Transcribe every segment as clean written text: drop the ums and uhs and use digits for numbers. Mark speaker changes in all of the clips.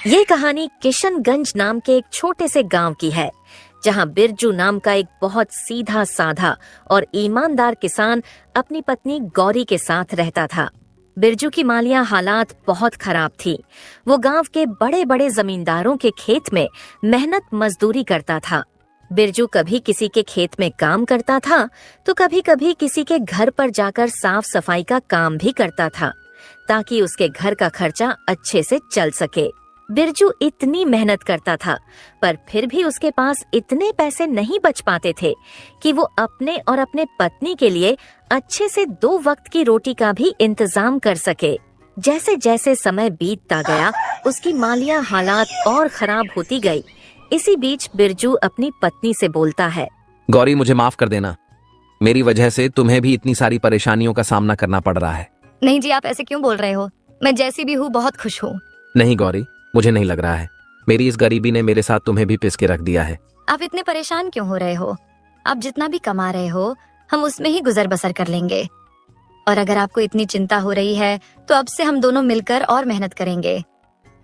Speaker 1: ये कहानी किशनगंज नाम के एक छोटे से गांव की है, जहां बिरजू नाम का एक बहुत सीधा साधा और ईमानदार किसान अपनी पत्नी गौरी के साथ रहता था। बिरजू की मालिया हालात बहुत खराब थी। वो गांव के बड़े बड़े जमींदारों के खेत में मेहनत मजदूरी करता था। बिरजू कभी किसी के खेत में काम करता था तो कभी कभी किसी के घर पर जाकर साफ सफाई का काम भी करता था, ताकि उसके घर का खर्चा अच्छे से चल सके। बिरजू इतनी मेहनत करता था, पर फिर भी उसके पास इतने पैसे नहीं बच पाते थे कि वो अपने और अपने पत्नी के लिए अच्छे से 2 वक्त की रोटी का भी इंतजाम कर सके। जैसे जैसे समय बीतता गया, उसकी मालिया हालात और खराब होती गई। इसी बीच बिरजू अपनी पत्नी से बोलता है,
Speaker 2: गौरी, मुझे माफ कर देना। मेरी वजह से तुम्हें भी इतनी सारी परेशानियों का सामना करना पड़ रहा है।
Speaker 3: नहीं जी, आप ऐसे क्यों बोल रहे हो? मैं जैसी भी हूँ बहुत खुश हूँ।
Speaker 2: नहीं गौरी, मुझे नहीं लग रहा है। मेरी इस गरीबी ने मेरे साथ तुम्हें भी पिस के रख दिया है।
Speaker 3: आप इतने परेशान क्यों हो रहे हो? आप जितना भी कमा रहे हो, हम उसमें ही गुजर बसर कर लेंगे। और अगर आपको इतनी चिंता हो रही है तो अब से हम दोनों मिलकर और मेहनत करेंगे।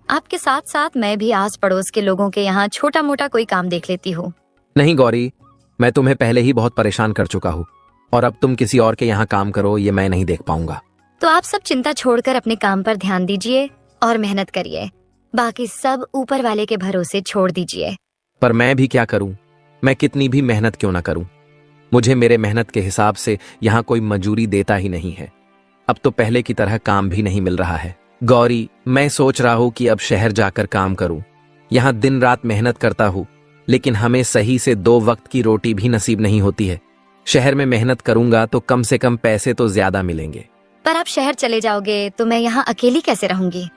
Speaker 3: आपके साथ साथ मैं भी आस पड़ोस के लोगों के यहाँ छोटा मोटा कोई काम देख लेती हूँ।
Speaker 2: नहीं गौरी, मैं तुम्हें पहले ही बहुत परेशान कर चुका हूँ, और अब तुम किसी और के यहाँ काम करो, ये मैं नहीं देख पाऊंगा।
Speaker 3: तो आप सब चिंता छोड़कर अपने काम पर ध्यान दीजिए और मेहनत करिए। बाकी सब ऊपर वाले के भरोसे छोड़ दीजिए।
Speaker 2: पर मैं भी क्या करूं? मैं कितनी भी मेहनत क्यों ना करूं, मुझे मेरे मेहनत के हिसाब से यहाँ कोई मजूरी देता ही नहीं है। अब तो पहले की तरह काम भी नहीं मिल रहा है। गौरी, मैं सोच रहा हूँ कि अब शहर जाकर काम करूं। यहाँ दिन रात मेहनत करता हूँ, लेकिन हमें सही से 2 वक्त की रोटी भी नसीब नहीं होती है। शहर में मेहनत करूंगा तो कम से कम पैसे तो ज्यादा मिलेंगे।
Speaker 3: पर आप शहर चले जाओगे तो मैं यहाँ अकेली कैसे रहूंगी?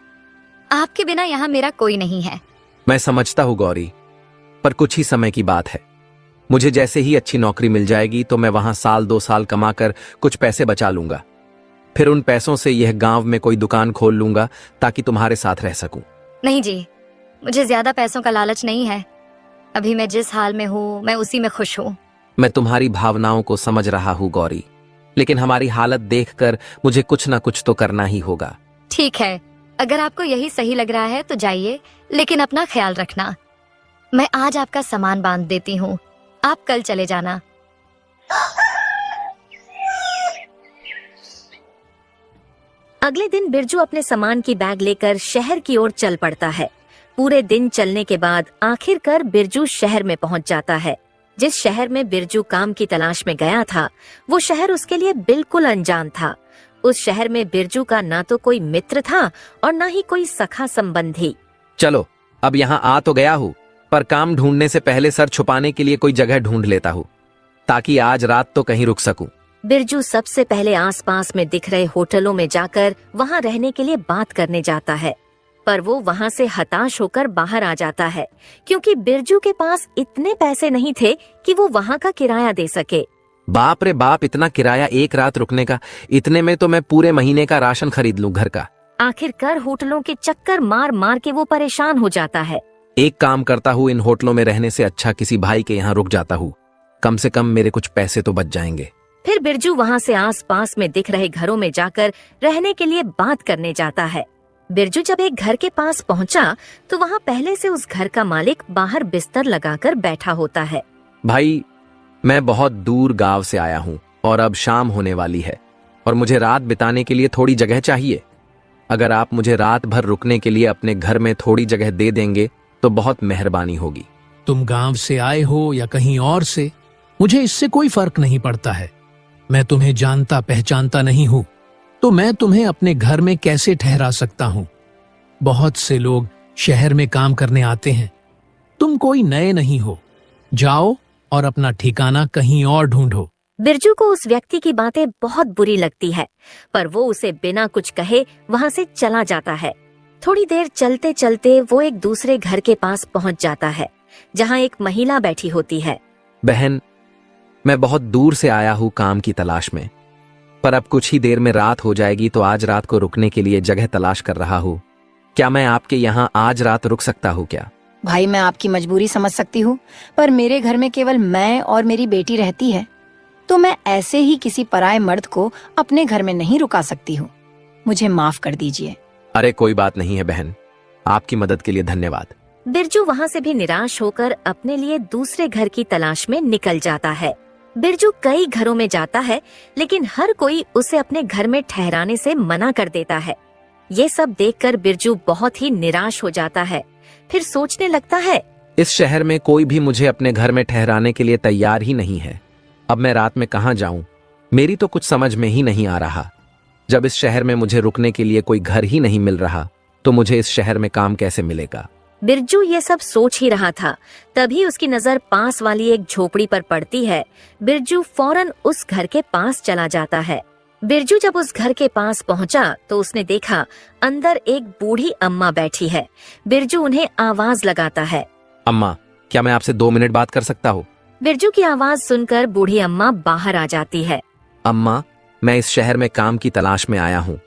Speaker 3: आपके बिना यहाँ मेरा कोई नहीं है।
Speaker 2: मैं समझता हूँ गौरी, पर कुछ ही समय की बात है। मुझे जैसे ही अच्छी नौकरी मिल जाएगी तो मैं वहां 1-2 साल कमाकर कुछ पैसे बचा लूंगा। फिर उन पैसों से यह गांव में कोई दुकान खोल लूंगा, ताकि तुम्हारे साथ रह सकूं।
Speaker 3: नहीं जी, मुझे ज्यादा पैसों का लालच नहीं है। अभी मैं जिस हाल में हूँ मैं उसी में खुश हूँ।
Speaker 2: मैं तुम्हारी भावनाओं को समझ रहा हूँ गौरी, लेकिन हमारी हालत देखकर मुझे कुछ ना कुछ तो करना ही होगा।
Speaker 3: ठीक है, अगर आपको यही सही लग रहा है तो जाइए, लेकिन अपना ख्याल रखना। मैं आज आपका सामान बांध देती हूँ, आप कल चले जाना।
Speaker 1: अगले दिन बिरजू अपने सामान की बैग लेकर शहर की ओर चल पड़ता है। पूरे दिन चलने के बाद आखिरकार बिरजू शहर में पहुंच जाता है। जिस शहर में बिरजू काम की तलाश में गया था, वो शहर उसके लिए बिल्कुल अनजान था। उस शहर में बिरजू का ना तो कोई मित्र था और ना ही कोई सखा संबंधी।
Speaker 2: चलो, अब यहाँ आ तो गया हूँ, पर काम ढूंढने से पहले सर छुपाने के लिए कोई जगह ढूंढ लेता हूँ, ताकि आज रात तो कहीं रुक सकूं।
Speaker 1: बिरजू सबसे पहले आसपास में दिख रहे होटलों में जाकर वहां रहने के लिए बात करने जाता है, पर वो वहां से हताश होकर बाहर आ जाता है, क्योंकि बिरजू के पास इतने पैसे नहीं थे कि वो वहां का किराया दे सके।
Speaker 2: बाप रे बाप, इतना किराया एक रात रुकने का! इतने में तो मैं पूरे महीने का राशन खरीद लूं घर का।
Speaker 1: आखिरकार होटलों के चक्कर मार मार के वो परेशान हो जाता है।
Speaker 2: एक काम करता हूँ, इन होटलों में रहने से अच्छा किसी भाई के यहाँ रुक जाता हूँ, कम से कम मेरे कुछ पैसे तो बच जाएंगे।
Speaker 1: फिर बिरजू वहां से आसपास में दिख रहे घरों में जाकर रहने के लिए बात करने जाता है। बिरजू जब एक घर के पास पहुंचा तो वहां पहले से उस घर का मालिक बाहर बिस्तर लगाकर बैठा होता है।
Speaker 2: भाई, मैं बहुत दूर गांव से आया हूँ और अब शाम होने वाली है, और मुझे रात बिताने के लिए थोड़ी जगह चाहिए। अगर आप मुझे रात भर रुकने के लिए अपने घर में थोड़ी जगह दे देंगे तो बहुत मेहरबानी होगी।
Speaker 4: तुम गांव से आए हो या कहीं और से, मुझे इससे कोई फर्क नहीं पड़ता है। मैं तुम्हें जानता पहचानता नहीं हूँ, तो मैं तुम्हें अपने घर में कैसे ठहरा सकता हूँ? बहुत से लोग शहर में काम करने आते हैं, तुम कोई नए नहीं हो। जाओ और अपना ठिकाना कहीं और ढूंढो।
Speaker 1: बिरजू को उस व्यक्ति की बातें बहुत बुरी लगती है, पर वो उसे बिना कुछ कहे वहां से चला जाता है। थोड़ी देर चलते चलते वो एक दूसरे घर के पास पहुंच जाता है, जहां एक महिला बैठी होती है।
Speaker 2: बहन, मैं बहुत दूर से आया हूँ काम की तलाश में, पर अब कुछ ही देर में रात हो जाएगी, तो आज रात को रुकने के लिए जगह तलाश कर रहा हूँ। क्या मैं आपके यहाँ आज रात रुक सकता हूँ क्या?
Speaker 5: भाई, मैं आपकी मजबूरी समझ सकती हूँ, पर मेरे घर में केवल मैं और मेरी बेटी रहती है, तो मैं ऐसे ही किसी पराये मर्द को अपने घर में नहीं रुका सकती हूँ। मुझे माफ कर दीजिए।
Speaker 2: अरे कोई बात नहीं है बहन, आपकी मदद के लिए धन्यवाद।
Speaker 1: बिरजू वहाँ से भी निराश होकर अपने लिए दूसरे घर की तलाश में निकल जाता है। बिरजू कई घरों में जाता है, लेकिन हर कोई उसे अपने घर में ठहराने से मना कर देता है। ये सब देखकर बिरजू बहुत ही निराश हो जाता है। फिर सोचने लगता है,
Speaker 2: इस शहर में कोई भी मुझे अपने घर में ठहराने के लिए तैयार ही नहीं है। अब मैं रात में कहाँ जाऊं? मेरी तो कुछ समझ में ही नहीं आ रहा। जब इस शहर में मुझे रुकने के लिए कोई घर ही नहीं मिल रहा, तो मुझे इस शहर में काम कैसे मिलेगा?
Speaker 1: बिरजू ये सब सोच ही रहा था, तभी उसकी नजर पास वाली एक झोपड़ी पर पड़ती है। बिरजू फौरन उस घर के पास चला जाता है। बिरजू जब उस घर के पास पहुंचा तो उसने देखा अंदर एक बूढ़ी अम्मा बैठी है। बिरजू उन्हें आवाज लगाता है,
Speaker 2: अम्मा, क्या मैं आपसे 2 मिनट बात कर सकता हूँ?
Speaker 1: बिरजू की आवाज सुनकर बूढ़ी अम्मा बाहर आ जाती है।
Speaker 2: अम्मा, मैं इस शहर में काम की तलाश में आया हूँ,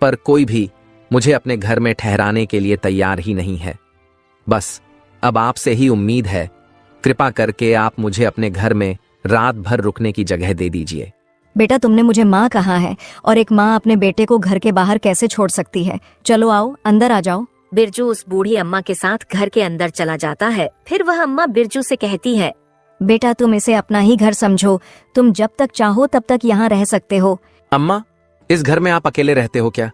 Speaker 2: पर कोई भी मुझे अपने घर में ठहराने के लिए तैयार ही नहीं है। बस अब आपसे ही उम्मीद है, कृपा करके आप मुझे अपने घर में रात भर रुकने की जगह दे दीजिए।
Speaker 5: बेटा, तुमने मुझे माँ कहा है और एक माँ अपने बेटे को घर के बाहर कैसे छोड़ सकती है? चलो आओ, अंदर आ जाओ।
Speaker 1: बिरजू उस बूढ़ी अम्मा के साथ घर के अंदर चला जाता है। फिर वह अम्मा बिरजू से कहती है,
Speaker 5: बेटा, तुम इसे अपना ही घर समझो। तुम जब तक चाहो तब तक यहाँ रह सकते हो।
Speaker 2: अम्मा, इस घर में आप अकेले रहते हो क्या?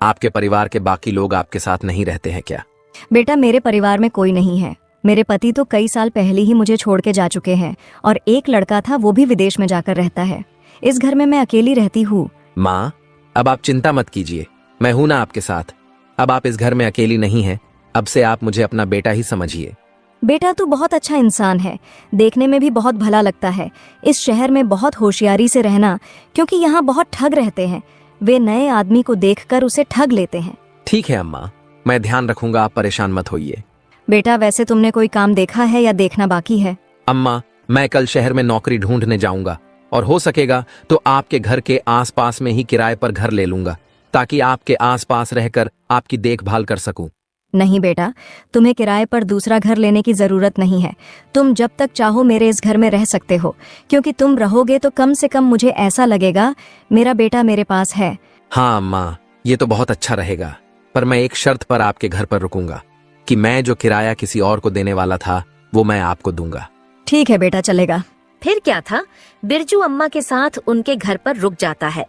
Speaker 2: आपके परिवार के बाकी लोग आपके साथ नहीं रहते हैं क्या?
Speaker 5: बेटा, मेरे परिवार में कोई नहीं है। मेरे पति तो कई साल पहले ही मुझे छोड़ के जा चुके हैं और एक लड़का था, वो भी विदेश में जाकर रहता है। इस घर में मैं अकेली रहती हूँ।
Speaker 2: माँ, अब आप चिंता मत कीजिए, मैं हूं ना आपके साथ। अब आप इस घर में अकेली नहीं हैं। अब से आप मुझे अपना बेटा ही समझिए।
Speaker 5: बेटा, तू बहुत अच्छा इंसान है, देखने में भी बहुत भला लगता है। इस शहर में बहुत होशियारी से रहना, क्योंकि यहाँ बहुत ठग रहते हैं। वे नए आदमी को देखकर उसे ठग लेते हैं।
Speaker 2: ठीक है अम्मा, मैं ध्यान रखूंगा, आप परेशान मत होइए।
Speaker 5: बेटा, वैसे तुमने कोई काम देखा है या देखना बाकी है?
Speaker 2: अम्मा, मैं कल शहर में नौकरी ढूंढने जाऊंगा और हो सकेगा तो आपके घर के आसपास में ही किराए पर घर ले लूंगा, ताकि आपके आसपास रहकर आपकी देखभाल कर सकूं।
Speaker 5: नहीं बेटा, तुम्हें किराए पर दूसरा घर लेने की जरूरत नहीं है। तुम जब तक चाहो मेरे इस घर में रह सकते हो, क्योंकि तुम रहोगे तो कम से कम मुझे ऐसा लगेगा मेरा बेटा मेरे पास है।
Speaker 2: हाँ अम्मा, ये तो बहुत अच्छा रहेगा, पर मैं एक शर्त पर आपके घर पर रुकूंगा कि मैं जो किराया किसी और को देने वाला था वो मैं आपको दूंगा।
Speaker 5: ठीक है बेटा, चलेगा।
Speaker 1: फिर क्या था, बिरजू अम्मा के साथ उनके घर पर रुक जाता है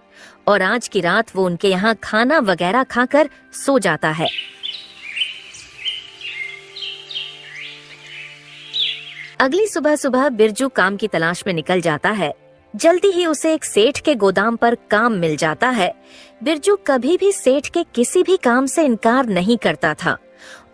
Speaker 1: और आज की रात वो उनके यहाँ खाना वगैरह खाकर सो जाता है। अगली सुबह सुबह बिरजू काम की तलाश में निकल जाता है। जल्दी ही उसे एक सेठ के गोदाम पर काम मिल जाता है। बिरजू कभी भी सेठ के किसी भी काम से इनकार नहीं करता था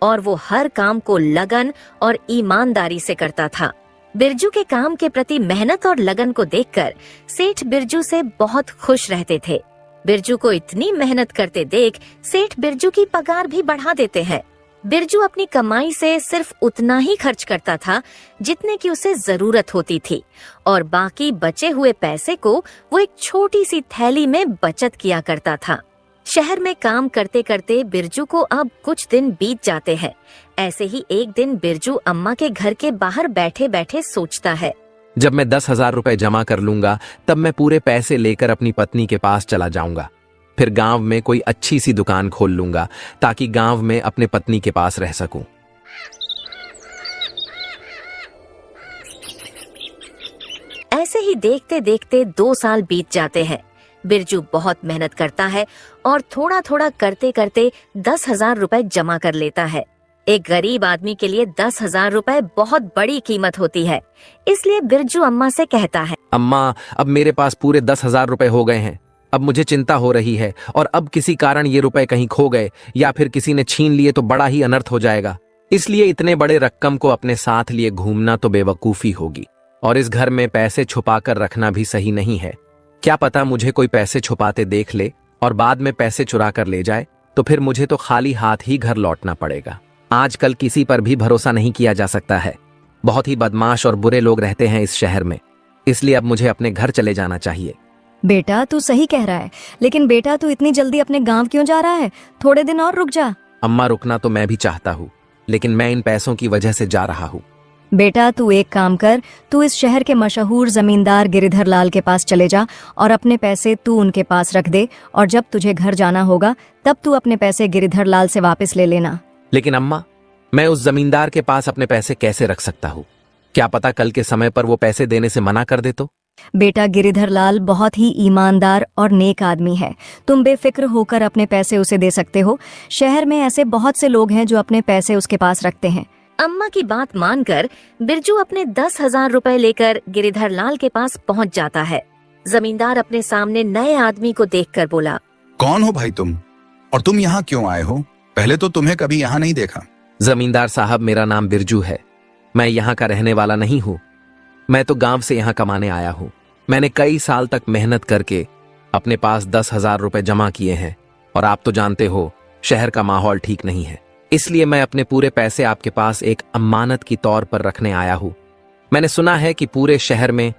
Speaker 1: और वो हर काम को लगन और ईमानदारी से करता था। बिरजू के काम के प्रति मेहनत और लगन को देखकर सेठ बिरजू से बहुत खुश रहते थे। बिरजू को इतनी मेहनत करते देख सेठ बिरजू की पगार भी बढ़ा देते हैं। बिरजू अपनी कमाई से सिर्फ उतना ही खर्च करता था जितने की उसे जरूरत होती थी और बाकी बचे हुए पैसे को वो एक छोटी सी थैली में बचत किया करता था। शहर में काम करते करते बिरजू को अब कुछ दिन बीत जाते हैं। ऐसे ही एक दिन बिरजू अम्मा के घर के बाहर बैठे बैठे सोचता है,
Speaker 2: जब मैं 10,000 रुपए जमा कर लूंगा तब मैं पूरे पैसे लेकर अपनी पत्नी के पास चला जाऊंगा। फिर गांव में कोई अच्छी सी दुकान खोल लूंगा ताकि गांव में अपने पत्नी के पास रह सकूं।
Speaker 1: ऐसे ही देखते देखते 2 साल बीत जाते हैं। बिरजू बहुत मेहनत करता है और थोड़ा थोड़ा करते करते 10,000 रुपए जमा कर लेता है। एक गरीब आदमी के लिए 10,000 रुपए बहुत बड़ी कीमत होती है, इसलिए बिरजू अम्मा से कहता है,
Speaker 2: अम्मा, अब मेरे पास पूरे 10,000 रुपए हो गए हैं। अब मुझे चिंता हो रही है और अब किसी कारण ये रुपए कहीं खो गए या फिर किसी ने छीन लिए तो बड़ा ही अनर्थ हो जाएगा। इसलिए इतने बड़े रकम को अपने साथ लिए घूमना तो बेवकूफी होगी और इस घर में पैसे छुपा कर रखना भी सही नहीं है। क्या पता मुझे कोई पैसे छुपाते देख ले और बाद में पैसे चुरा कर ले जाए, तो फिर मुझे तो खाली हाथ ही घर लौटना पड़ेगा। आजकल किसी पर भी भरोसा नहीं किया जा सकता है। बहुत ही बदमाश और बुरे लोग रहते हैं इस शहर में, इसलिए अब मुझे अपने घर चले जाना चाहिए।
Speaker 5: बेटा, तू सही कह रहा है, लेकिन बेटा तू इतनी जल्दी अपने गांव क्यों जा रहा है? थोड़े दिन और रुक जा।
Speaker 2: अम्मा, रुकना तो मैं भी चाहता हूँ, लेकिन मैं इन पैसों की वजह से जा रहा हूँ।
Speaker 5: बेटा, तू एक काम कर, तू इस शहर के मशहूर जमींदार गिरिधर लाल के पास चले जा और अपने पैसे तू उनके पास रख दे और जब तुझे घर जाना होगा तब तू अपने पैसे गिरिधर लाल से वापस ले लेना।
Speaker 2: लेकिन अम्मा, मैं उस जमींदार के पास अपने पैसे कैसे रख सकता हूँ? क्या पता कल के समय पर वो पैसे देने से मना कर दे तो?
Speaker 5: बेटा, गिरिधर लाल बहुत ही ईमानदार और नेक आदमी है। तुम बेफिक्र होकर अपने पैसे उसे दे सकते हो। शहर में ऐसे बहुत से लोग हैं जो अपने पैसे उसके पास रखते हैं।
Speaker 1: अम्मा की बात मानकर बिरजू अपने 10,000 रुपए लेकर गिरिधर लाल के पास पहुंच जाता है। जमींदार अपने सामने नए आदमी को देखकर बोला,
Speaker 6: कौन हो भाई तुम, और तुम यहाँ क्यों आए हो? पहले तो तुम्हें कभी यहाँ नहीं देखा।
Speaker 2: जमींदार साहब, मेरा नाम बिरजू है। मैं यहाँ का रहने वाला नहीं हूँ। मैं तो गांव से यहाँ कमाने आया हूँ। मैंने कई साल तक मेहनत करके अपने पास 10,000 रुपए जमा किए हैं, और आप तो जानते हो शहर का माहौल ठीक नहीं है। इसलिए मैं अपने पूरे पैसे आपके पास एक अमानत की तौर पर रखने आया हूँ। मैंने सुना है कि पूरे शहर में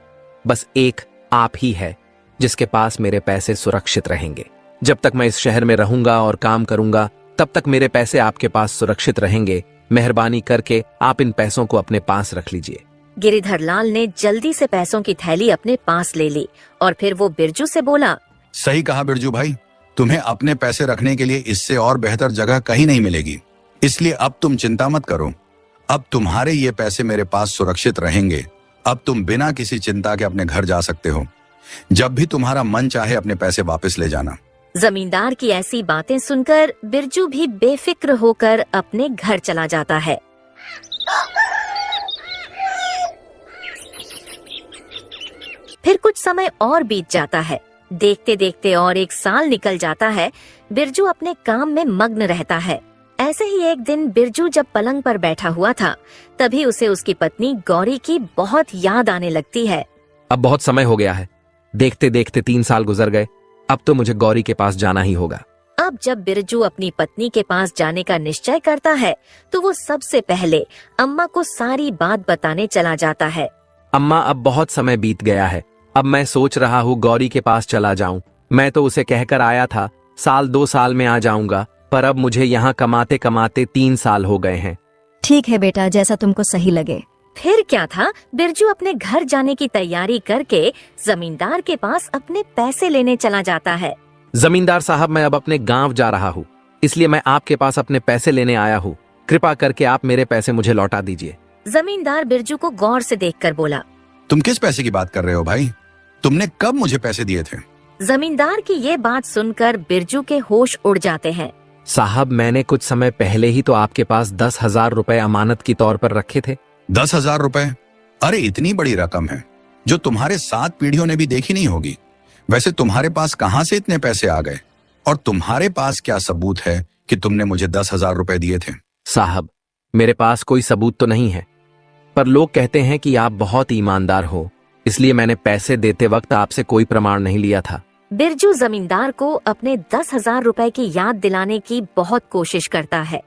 Speaker 2: बस एक आप ही है जिसके पास मेरे पैसे सुरक्षित रहेंगे। जब तक मैं इस शहर में रहूंगा और काम करूंगा, तब तक मेरे पैसे आपके पास सुरक्षित रहेंगे। मेहरबानी करके आप इन पैसों को अपने पास रख लीजिए।
Speaker 1: गिरिधर लाल ने जल्दी से पैसों की थैली अपने पास ले ली और फिर वो बिरजू से बोला,
Speaker 6: सही कहा बिरजू भाई, तुम्हें अपने पैसे रखने के लिए इससे और बेहतर जगह कहीं नहीं मिलेगी। इसलिए अब तुम चिंता मत करो। अब तुम्हारे ये पैसे मेरे पास सुरक्षित रहेंगे। अब तुम बिना किसी चिंता के अपने घर जा सकते हो। जब भी तुम्हारा मन चाहे अपने पैसे वापस ले जाना।
Speaker 1: जमींदार की ऐसी बातें सुनकर बिरजू भी बेफिक्र होकर अपने घर चला जाता है। फिर कुछ समय और बीत जाता है। देखते देखते और एक साल निकल जाता है। बिरजू अपने काम में मग्न रहता है। ऐसे ही एक दिन बिरजू जब पलंग पर बैठा हुआ था, तभी उसे उसकी पत्नी गौरी की बहुत याद आने लगती है।
Speaker 2: अब बहुत समय हो गया है। देखते देखते 3 साल गुजर गए। अब तो मुझे गौरी के पास जाना ही होगा।
Speaker 1: अब जब बिरजू अपनी पत्नी के पास जाने का निश्चय करता है, तो वो सबसे पहले अम्मा को सारी बात बताने चला जाता है।
Speaker 2: अम्मा, अब बहुत समय बीत गया है। अब मैं सोच रहा हूँ गौरी के पास चला जाऊं। मैं तो उसे कहकर आया था 1-2 साल में आ जाऊंगा, पर अब मुझे यहाँ कमाते कमाते 3 साल हो गए हैं।
Speaker 5: ठीक है बेटा, जैसा तुमको सही लगे।
Speaker 1: फिर क्या था, बिरजू अपने घर जाने की तैयारी करके जमींदार के पास अपने पैसे लेने चला जाता है।
Speaker 2: जमींदार साहब, मैं अब अपने गांव जा रहा हूँ, इसलिए मैं आपके पास अपने पैसे लेने आया हूँ। कृपा करके आप मेरे पैसे मुझे लौटा दीजिए।
Speaker 1: जमींदार बिरजू को गौर से देखकर बोला,
Speaker 6: तुम किस पैसे की बात कर रहे हो भाई? तुमने कब मुझे पैसे दिए थे?
Speaker 1: जमींदार की ये बात सुनकर बिरजू के होश उड़ जाते हैं।
Speaker 2: साहब, मैंने कुछ समय पहले ही तो आपके पास 10,000 रुपए अमानत की तौर पर रखे थे।
Speaker 6: 10,000 रुपए? अरे इतनी बड़ी रकम है जो तुम्हारे 7 पीढ़ियों ने भी देखी नहीं होगी। वैसे तुम्हारे पास कहां से इतने पैसे आ गए? और तुम्हारे पास क्या सबूत है कि तुमने मुझे 10,000 रुपए दिए थे?
Speaker 2: साहब, मेरे पास कोई सबूत तो नहीं है, पर लोग कहते हैं कि आप बहुत ईमानदार हो, इसलिए मैंने पैसे देते वक्त आपसे कोई प्रमाण नहीं लिया था।
Speaker 1: बिरजू जमींदार को अपने 10,000 रुपए की याद दिलाने की बहुत कोशिश करता है,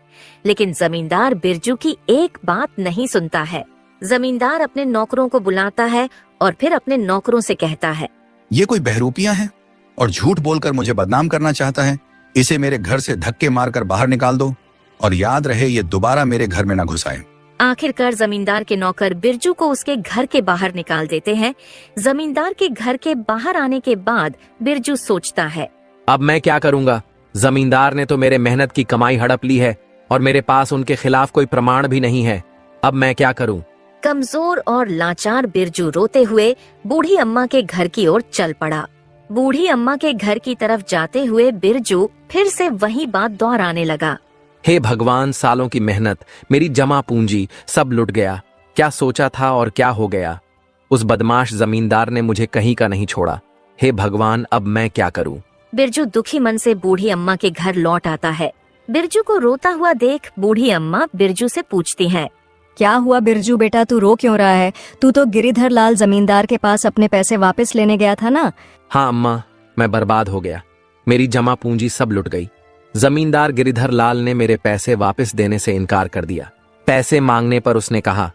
Speaker 1: लेकिन जमींदार बिरजू की एक बात नहीं सुनता है। जमींदार अपने नौकरों को बुलाता है और फिर अपने नौकरों से कहता है,
Speaker 6: ये कोई बहरूपिया है और झूठ बोलकर मुझे बदनाम करना चाहता है। इसे मेरे घर से धक्के मारकर बाहर निकाल दो, और याद रहे ये दोबारा मेरे घर में न घुस आए।
Speaker 1: आखिरकार जमींदार के नौकर बिरजू को उसके घर के बाहर निकाल देते हैं। जमींदार के घर के बाहर आने के बाद बिरजू सोचता है,
Speaker 2: अब मैं क्या करूंगा? जमींदार ने तो मेरे मेहनत की कमाई हड़प ली है और मेरे पास उनके खिलाफ कोई प्रमाण भी नहीं है। अब मैं क्या करूं?
Speaker 1: कमजोर और लाचार बिरजू रोते हुए बूढ़ी अम्मा के घर की ओर चल पड़ा। बूढ़ी अम्मा के घर की तरफ जाते हुए बिरजू फिर से वही बात दोहराने लगा।
Speaker 2: हे भगवान, सालों की मेहनत, मेरी जमा पूंजी सब लुट गया। क्या सोचा था और क्या हो गया? उस बदमाश जमींदार ने मुझे कहीं का नहीं छोड़ा। हे भगवान, अब मैं क्या करूं?
Speaker 1: बिरजू दुखी मन से बूढ़ी अम्मा के घर लौट आता है। बिरजू को रोता हुआ देख बूढ़ी अम्मा बिरजू से पूछती हैं,
Speaker 5: क्या हुआ बिरजू बेटा, तू रो क्यों रहा है? तू तो गिरिधर लाल जमींदार के पास अपने पैसे वापस लेने गया था ना?
Speaker 2: हाँ अम्मा, मैं बर्बाद हो गया। मेरी जमा पूंजी सब लुट गई। जमींदार गिरिधर लाल ने मेरे पैसे वापस देने से इनकार कर दिया। पैसे मांगने पर उसने कहा,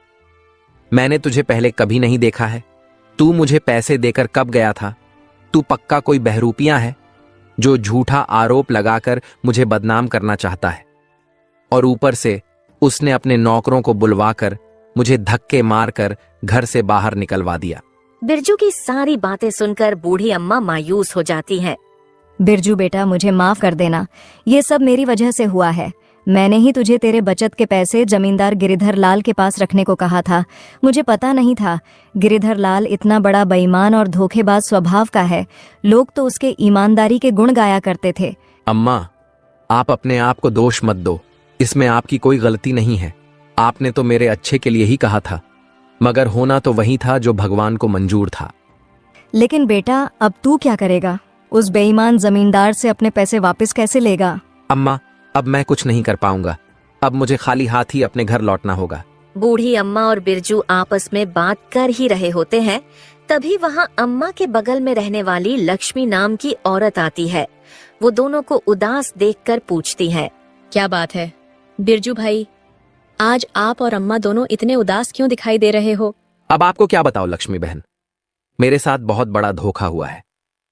Speaker 2: मैंने तुझे पहले कभी नहीं देखा है। तू मुझे पैसे देकर कब गया था? तू पक्का कोई बहरूपिया है जो झूठा आरोप लगाकर मुझे बदनाम करना चाहता है। और ऊपर से उसने अपने नौकरों को बुलवाकर मुझे धक्के मारकर घर से बाहर निकलवा दिया।
Speaker 1: बिरजू की सारी बातें सुनकर बूढ़ी अम्मा मायूस हो जाती हैं।
Speaker 5: बिरजू बेटा, मुझे माफ कर देना। ये सब मेरी वजह से हुआ है। मैंने ही तुझे तेरे बचत के पैसे जमींदार गिरिधर लाल के पास रखने को कहा था। मुझे पता नहीं था गिरिधर लाल इतना बड़ा बेईमान और धोखेबाज स्वभाव का है। लोग तो उसके ईमानदारी के गुण गाया करते थे।
Speaker 2: अम्मा, आप अपने आप को दोष मत दो, इसमें आपकी कोई गलती नहीं है। आपने तो मेरे अच्छे के लिए ही कहा था, मगर होना तो वही था जो भगवान को मंजूर था।
Speaker 5: लेकिन बेटा, अब तू क्या करेगा? उस बेईमान जमींदार से अपने पैसे वापस कैसे लेगा?
Speaker 2: अम्मा, अब मैं कुछ नहीं कर पाऊंगा। अब मुझे खाली हाथ ही अपने घर लौटना होगा।
Speaker 1: बूढ़ी अम्मा और बिरजू आपस में बात कर ही रहे होते हैं, तभी वहाँ अम्मा के बगल में रहने वाली लक्ष्मी नाम की औरत आती है। वो दोनों को उदास देखकर पूछती है,
Speaker 3: क्या बात है बिरजू भाई, आज आप और अम्मा दोनों इतने उदास क्यों दिखाई दे रहे हो?
Speaker 2: अब आपको क्या बताओ लक्ष्मी बहन, मेरे साथ बहुत बड़ा धोखा हुआ है।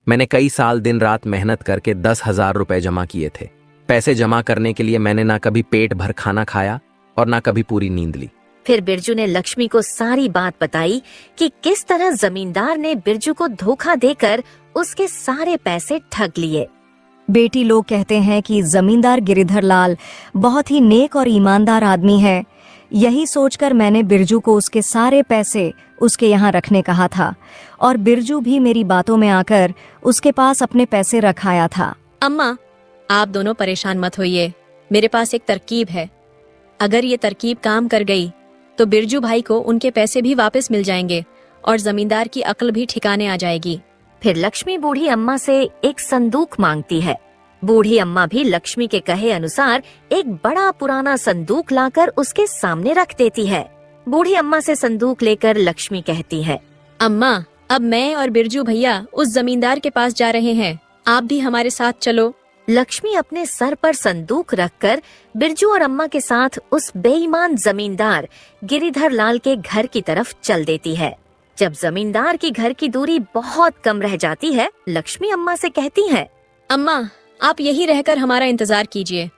Speaker 2: मैंने कई साल दिन रात मेहनत करके 10,000 रुपए जमा किए थे। पैसे जमा करने के लिए मैंने ना कभी पेट भर खाना खाया और ना कभी पूरी नींद ली।
Speaker 1: फिर बिरजू ने लक्ष्मी को सारी बात बताई कि किस तरह जमींदार ने बिरजू को धोखा देकर उसके सारे पैसे ठग लिए।
Speaker 5: बेटी, लोग कहते हैं कि जमींदार गिरिधर लाल बहुत ही नेक और ईमानदार आदमी है। यही सोचकर मैंने बिरजू को उसके सारे पैसे उसके यहाँ रखने कहा था और बिरजू भी मेरी बातों में आकर उसके पास अपने पैसे रखाया था।
Speaker 3: अम्मा, आप दोनों परेशान मत होइए, मेरे पास एक तरकीब है। अगर ये तरकीब काम कर गई तो बिरजू भाई को उनके पैसे भी वापस मिल जाएंगे और जमींदार की अक्ल भी ठिकाने आ जाएगी।
Speaker 1: फिर लक्ष्मी बूढ़ी अम्मा से एक संदूक मांगती है। बूढ़ी अम्मा भी लक्ष्मी के कहे अनुसार एक बड़ा पुराना संदूक लाकर उसके सामने रख देती है। बूढ़ी अम्मा से संदूक लेकर लक्ष्मी कहती है,
Speaker 3: अम्मा, अब मैं और बिरजू भैया उस जमींदार के पास जा रहे हैं, आप भी हमारे साथ चलो।
Speaker 1: लक्ष्मी अपने सर पर संदूक रखकर बिरजू और अम्मा के साथ उस बेईमान जमींदार गिरिधर लाल के घर की तरफ चल देती है। जब जमींदार की घर की दूरी बहुत कम रह जाती है, लक्ष्मी अम्मा से कहती है,
Speaker 3: अम्मा, आप यही रहकर हमारा इंतजार कीजिए।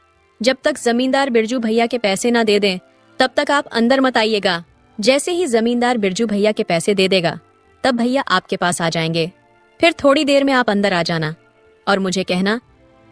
Speaker 3: जब तक जमींदार बिरजू भैया के पैसे ना दे दें, तब तक आप अंदर मत आइएगा। जैसे ही जमींदार बिरजू भैया के पैसे दे देगा, तब भैया आपके पास आ जाएंगे। फिर थोड़ी देर में आप अंदर आ जाना और मुझे कहना,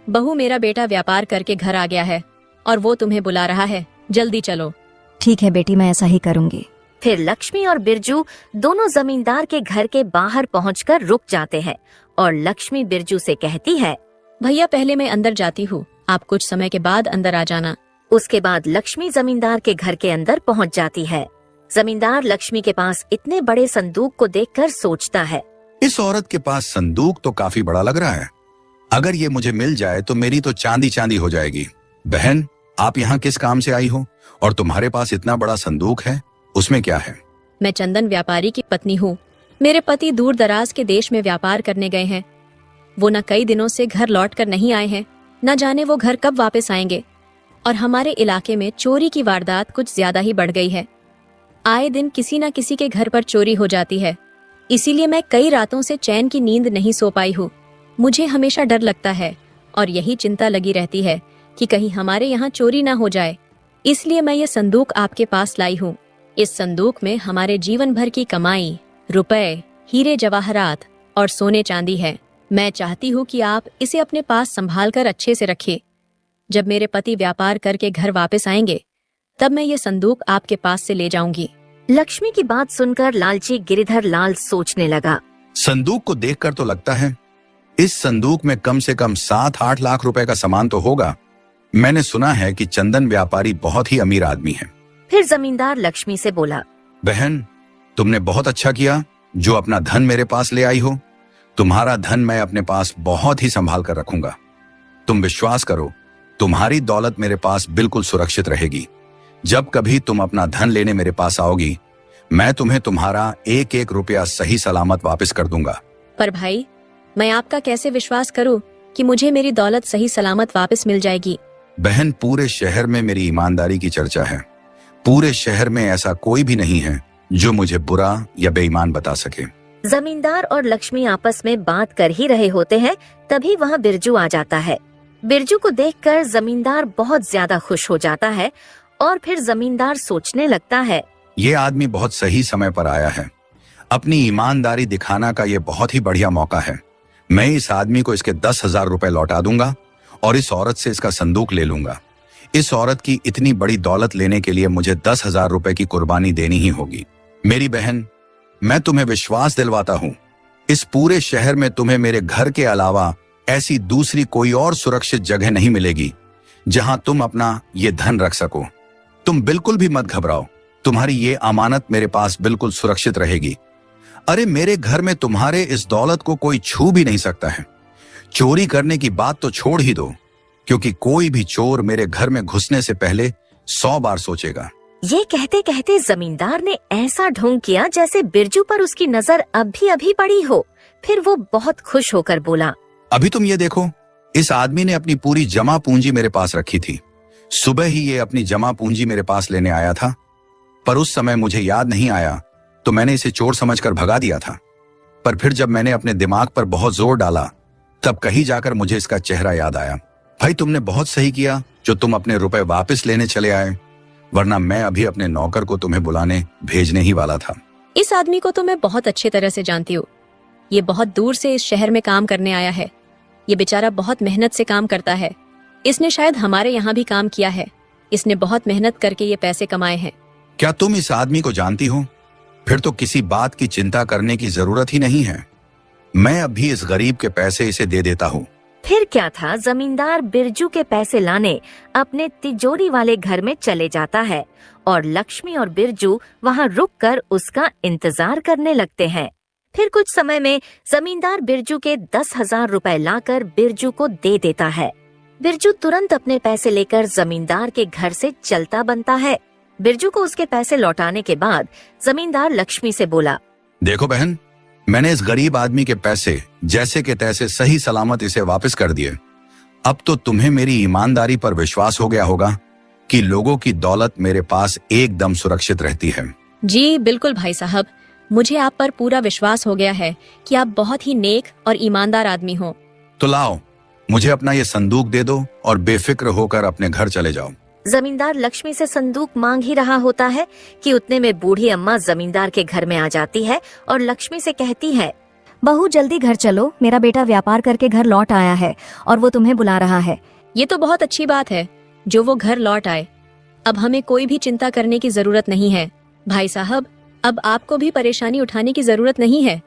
Speaker 3: बहू, मेरा बेटा व्यापार करके घर आ गया है और वो तुम्हें बुला रहा है, जल्दी चलो।
Speaker 5: ठीक है बेटी, मैं ऐसा ही करूंगी।
Speaker 1: फिर लक्ष्मी और बिरजू दोनों जमींदार के घर के बाहर पहुंचकर रुक जाते हैं और लक्ष्मी बिरजू से कहती है,
Speaker 3: भैया, पहले मैं अंदर जाती हूँ, आप कुछ समय के बाद अंदर आ जाना।
Speaker 1: उसके बाद लक्ष्मी जमींदार के घर के अंदर पहुंच जाती है। जमींदार लक्ष्मी के पास इतने बड़े संदूक को देखकर सोचता है,
Speaker 6: इस औरत के पास संदूक तो काफी बड़ा लग रहा है। अगर ये मुझे मिल जाए तो मेरी तो चांदी चांदी हो जाएगी। बहन, आप यहाँ किस काम से आई हो और तुम्हारे पास इतना बड़ा संदूक है, उसमें क्या है?
Speaker 3: मैं चंदन व्यापारी की पत्नी हूँ। मेरे पति दूर दराज के देश में व्यापार करने गए हैं। वो न कई दिनों से घर लौट कर नहीं आए हैं, न जाने वो घर कब वापस आएंगे। और हमारे इलाके में चोरी की वारदात कुछ ज्यादा ही बढ़ गई है। आए दिन किसी न किसी के घर पर चोरी हो जाती है। इसीलिए मैं कई रातों से चैन की नींद नहीं सो पाई हूँ। मुझे हमेशा डर लगता है और यही चिंता लगी रहती है कि कहीं हमारे यहाँ चोरी ना हो जाए। इसलिए मैं ये संदूक आपके पास लाई हूँ। इस संदूक में हमारे जीवन भर की कमाई, रुपए, हीरे जवाहरात और सोने चांदी है। मैं चाहती हूँ कि आप इसे अपने पास संभाल कर अच्छे से रखें। जब मेरे पति व्यापार करके घर वापस आएंगे, तब मैं ये संदूक आपके पास से ले जाऊंगी।
Speaker 1: लक्ष्मी की बात सुनकर लालची गिरिधर लाल सोचने लगा।
Speaker 6: संदूक को देखकर तो लगता है इस संदूक में कम से कम 7-8 लाख रुपए का सामान तो होगा। मैंने सुना है कि चंदन व्यापारी बहुत ही अमीर आदमी है।
Speaker 1: फिर जमींदार लक्ष्मी से बोला,
Speaker 6: बहन, तुमने बहुत अच्छा किया जो अपना धन मेरे पास ले आई हो। तुम्हारा धन मैं अपने पास बहुत ही संभाल कर रखूंगा। तुम विश्वास करो, तुम्हारी दौलत मेरे पास बिल्कुल सुरक्षित रहेगी। जब कभी तुम अपना धन लेने मेरे पास आओगी, मैं तुम्हें तुम्हारा 1-1 रुपया सही सलामत वापस कर दूंगा।
Speaker 3: पर भाई, मैं आपका कैसे विश्वास करूं कि मुझे मेरी दौलत सही सलामत वापस मिल जाएगी?
Speaker 6: बहन, पूरे शहर में मेरी ईमानदारी की चर्चा है। पूरे शहर में ऐसा कोई भी नहीं है जो मुझे बुरा या बेईमान बता सके।
Speaker 1: जमींदार और लक्ष्मी आपस में बात कर ही रहे होते हैं, तभी वहाँ बिरजू आ जाता है। बिरजू को देखकर जमींदार बहुत ज्यादा खुश हो जाता है और फिर जमींदार सोचने लगता है,
Speaker 6: ये आदमी बहुत सही समय पर आया है। अपनी ईमानदारी दिखाना का ये बहुत ही बढ़िया मौका है। मैं इस आदमी को इसके 10,000 रुपए लौटा दूंगा और इस औरत से इसका संदूक ले लूंगा। इस औरत की इतनी बड़ी दौलत लेने के लिए मुझे 10,000 रुपए की कुर्बानी देनी ही होगी। मेरी बहन, मैं तुम्हें विश्वास दिलवाता हूं, इस पूरे शहर में तुम्हें मेरे घर के अलावा ऐसी दूसरी कोई और सुरक्षित जगह नहीं मिलेगी जहां तुम अपना ये धन रख सको। तुम बिल्कुल भी मत घबराओ, तुम्हारी ये अमानत मेरे पास बिल्कुल सुरक्षित रहेगी। अरे मेरे घर में तुम्हारे इस दौलत को कोई छू भी नहीं सकता है। चोरी करने की बात तो छोड़ ही दो, क्योंकि कोई भी चोर मेरे घर में घुसने से पहले 100 बार सोचेगा।
Speaker 1: ये कहते कहते जमींदार ने ऐसा ढोंग किया जैसे बिरजू पर उसकी नजर अभी अभी पड़ी हो। फिर वो बहुत खुश होकर बोला,
Speaker 6: अभी तुम ये देखो, इस आदमी ने अपनी पूरी जमा पूंजी मेरे पास रखी थी। सुबह ही ये अपनी जमा पूंजी मेरे पास लेने आया था, पर उस समय मुझे याद नहीं आया तो मैंने इसे चोर समझकर भगा दिया था। पर फिर जब मैंने अपने दिमाग पर बहुत जोर डाला तब कहीं जाकर मुझे इसका चेहरा याद आया। भाई, तुमने बहुत सही किया जो तुम अपने रुपए वापस लेने चले आए, वरना मैं अभी अपने नौकर को तुम्हें बुलाने भेजने ही वाला था।
Speaker 7: इस आदमी को तो मैं बहुत अच्छे तरह से जानती हूँ। ये बहुत दूर से इस शहर में काम करने आया है। ये बेचारा बहुत मेहनत से काम करता है। इसने शायद हमारे यहाँ भी काम किया है। इसने बहुत मेहनत करके ये पैसे कमाए हैं।
Speaker 6: क्या तुम इस आदमी को जानती हो? फिर तो किसी बात की चिंता करने की जरूरत ही नहीं है। मैं अभी इस गरीब के पैसे इसे दे देता हूँ।
Speaker 1: फिर क्या था, जमींदार बिरजू के पैसे लाने अपने तिजोरी वाले घर में चले जाता है और लक्ष्मी और बिरजू वहाँ रुककर उसका इंतजार करने लगते हैं। फिर कुछ समय में जमींदार बिरजू के 10,000 रुपए लाकर बिरजू को दे देता है। बिरजू तुरंत अपने पैसे लेकर जमींदार के घर से चलता बनता है। बिरजू को उसके पैसे लौटाने के बाद जमींदार लक्ष्मी से बोला,
Speaker 6: देखो बहन, मैंने इस गरीब आदमी के पैसे जैसे के तैसे सही सलामत इसे वापस कर दिए। अब तो तुम्हें मेरी ईमानदारी पर विश्वास हो गया होगा कि लोगों की दौलत मेरे पास एकदम सुरक्षित रहती है।
Speaker 7: जी बिल्कुल भाई साहब, मुझे आप पर पूरा विश्वास हो गया है कि आप बहुत ही नेक और ईमानदार आदमी हो।
Speaker 6: तो लाओ, मुझे अपना ये संदूक दे दो और बेफिक्र होकर अपने घर चले जाओ।
Speaker 1: जमींदार लक्ष्मी से संदूक मांग ही रहा होता है कि उतने में बूढ़ी अम्मा जमींदार के घर में आ जाती है और लक्ष्मी से कहती है,
Speaker 5: बहू जल्दी घर चलो, मेरा बेटा व्यापार करके घर लौट आया है और वो तुम्हें बुला रहा है।
Speaker 7: ये तो बहुत अच्छी बात है जो वो घर लौट आए। अब हमें कोई भी चिंता करने की जरूरत नहीं है। भाई साहब, अब आपको भी परेशानी उठाने की जरूरत नहीं है।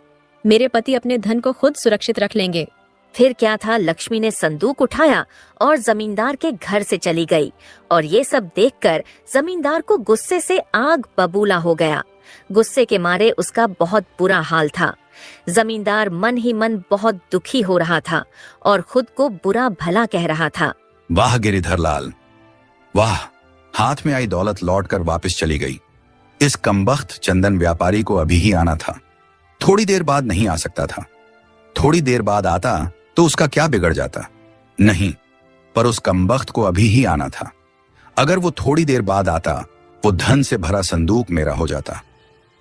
Speaker 7: मेरे पति अपने धन को खुद सुरक्षित रख लेंगे।
Speaker 1: फिर क्या था, लक्ष्मी ने संदूक उठाया और जमींदार के घर से चली गई और ये सब देखकर जमींदार को गुस्से से आग बबूला हो गया। गुस्से के मारे उसका बहुत बुरा हाल था। जमींदार मन ही मन बहुत दुखी हो रहा था और खुद को बुरा भला कह रहा था।
Speaker 6: वाह गिरिधर लाल, वाह, हाथ में आई दौलत लौटकर वापस चली गई। इस कमबख्त चंदन व्यापारी को अभी ही आना था, थोड़ी देर बाद नहीं आ सकता था। थोड़ी देर बाद आता तो उसका क्या बिगड़ जाता? नहीं, पर उस कमबख्त को अभी ही आना था। अगर वो थोड़ी देर बाद आता, वो धन से भरा संदूक मेरा हो जाता।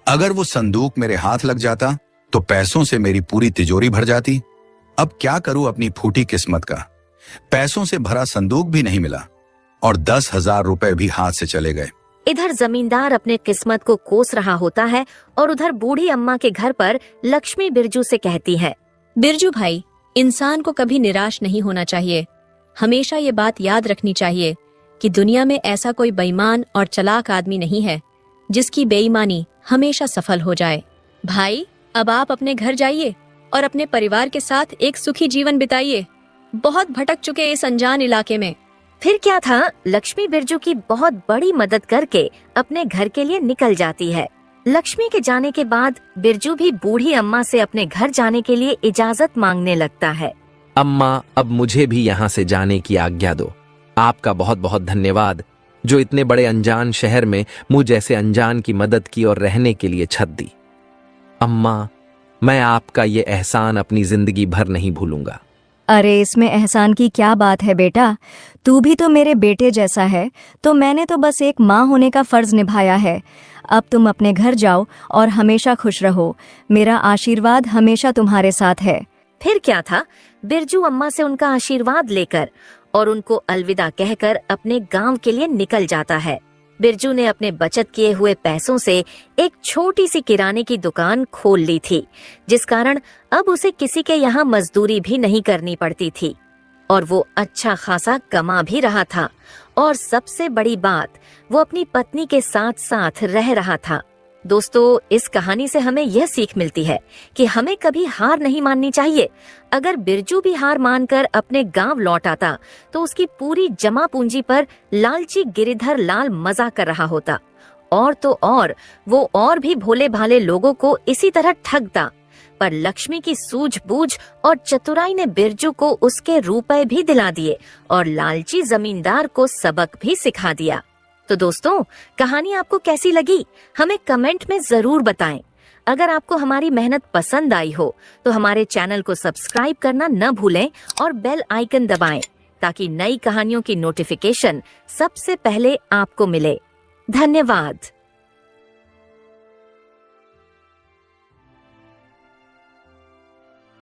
Speaker 6: अगर वो संदूक मेरे हाथ लग जाता तो पैसों से मेरी पूरी तिजोरी भर जाती। अब क्या करूं अपनी फूटी किस्मत का? पैसों से भरा संदूक भी नहीं मिला और 10,000 रुपए भी हाथ से चले गए।
Speaker 1: इधर जमींदार अपने किस्मत को कोस रहा होता है और उधर बूढ़ी अम्मा के घर पर लक्ष्मी बिरजू से कहती है,
Speaker 7: बिरजू भाई, इंसान को कभी निराश नहीं होना चाहिए। हमेशा ये बात याद रखनी चाहिए कि दुनिया में ऐसा कोई बेईमान और चालाक आदमी नहीं है जिसकी बेईमानी हमेशा सफल हो जाए। भाई, अब आप अपने घर जाइए और अपने परिवार के साथ एक सुखी जीवन बिताइए। बहुत भटक चुके इस अनजान इलाके में।
Speaker 1: फिर क्या था, लक्ष्मी बिरजू की बहुत बड़ी मदद करके अपने घर के लिए निकल जाती है। लक्ष्मी के जाने के बाद बिरजू भी बूढ़ी अम्मा से अपने घर जाने के लिए इजाजत मांगने लगता है।
Speaker 2: अम्मा, अब मुझे भी यहाँ से जाने की आज्ञा दो। आपका बहुत बहुत धन्यवाद जो इतने बड़े अनजान शहर में मुझ जैसे अनजान की मदद की और रहने के लिए छत दी। अम्मा, मैं आपका ये एहसान अपनी जिंदगी भर नहीं भूलूंगा।
Speaker 5: अरे इसमें एहसान की क्या बात है बेटा, तू भी तो मेरे बेटे जैसा है, तो मैंने तो बस एक माँ होने का फर्ज निभाया है। अब तुम अपने घर जाओ और हमेशा खुश रहो। मेरा आशीर्वाद हमेशा तुम्हारे साथ है।
Speaker 1: फिर क्या था, बिरजू अम्मा से उनका आशीर्वाद लेकर और उनको अलविदा कहकर अपने गांव के लिए निकल जाता है। बिरजू ने अपने बचत किए हुए पैसों से एक छोटी सी किराने की दुकान खोल ली थी, जिस कारण अब उसे किसी के यहाँ मजदूरी भी नहीं करनी पड़ती थी और वो अच्छा खासा कमा भी रहा था। और सबसे बड़ी बात, वो अपनी पत्नी के साथ साथ रह रहा था। दोस्तों, इस कहानी से हमें यह सीख मिलती है कि हमें कभी हार नहीं माननी चाहिए। अगर बिरजू भी हार मानकर अपने गांव लौट आता तो उसकी पूरी जमा पूंजी पर लालची गिरिधर लाल मजा कर रहा होता। और तो और वो और भी भोले भाले लोगों को इसी तरह ठगता। पर लक्ष्मी की सूझबूझ और चतुराई ने बिरजू को उसके रुपए भी दिला दिए और लालची जमींदार को सबक भी सिखा दिया। तो दोस्तों, कहानी आपको कैसी लगी हमें कमेंट में जरूर बताएं। अगर आपको हमारी मेहनत पसंद आई हो तो हमारे चैनल को सब्सक्राइब करना न भूलें और बेल आइकन दबाएं ताकि नई कहानियों की नोटिफिकेशन सबसे पहले आपको मिले। धन्यवाद।